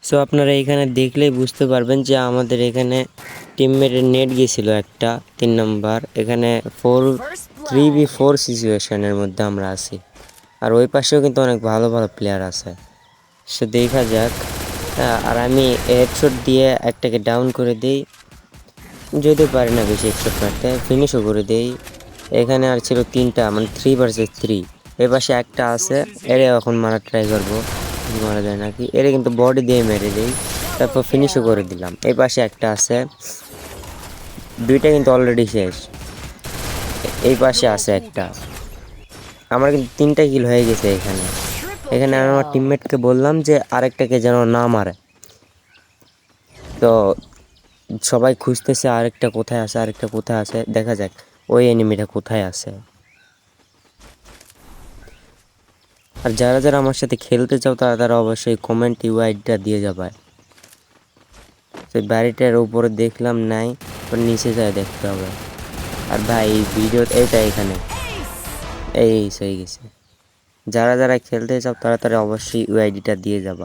So আপনারা এখানে দেখলেই বুঝতে পারবেন যে আমাদের এখানে টিমমেটের নেট গেছিল একটা 3 নম্বর। এখানে 3v4 সিচুয়েশনের মধ্যে আমরা আছি, আর ওই পাশেও কিন্তু অনেক ভালো ভালো প্লেয়ার আছে। সে দেখা যাক। আর আমি হেডশট দিয়ে একটাকে ডাউন করে দেই, যদি পারি না বেশি হেডশট মারতে, ফিনিশও করে দেই। এখানে আর ছিল 3টা, মানে 3 ভার্সেস 3। এ পাশে একটা আছে, এরে এখন মারার ট্রাই করবো, মারা যায় নাকি। এরে কিন্তু বডি দিয়ে মেরে দেই, তারপর ফিনিশও করে দিলাম। এই পাশে একটা আছে, 2টা কিন্তু অলরেডি শেষ। এই পাশে আছে একটা। আমার কিন্তু 3টা কিল হয়ে গেছে এখানে। এখানে আমি আমার টিমমেটকে বললাম যে আরেকটাকে যেন না মারে। তো সবাই খুঁজতেছে আরেকটা কোথায় আছে, আরেকটা কোথায় আছে, দেখা যাক ওই এনিমিটা কোথায় আছে। আর যারা যারা আমার সাথে খেলতে চাও তারা অবশ্যই কমেন্ট ইউআইডিটা দিয়ে যাবে। সেই বাড়িটার উপরে দেখলাম নাই, নিচে যায় দেখতে হবে। আর ভাই এই ভিডিও এইটা এখানে এই হয়ে গেছে। যারা যারা খেলতে চাও তারা অবশ্যই ইউআইডিটা দিয়ে যাবা।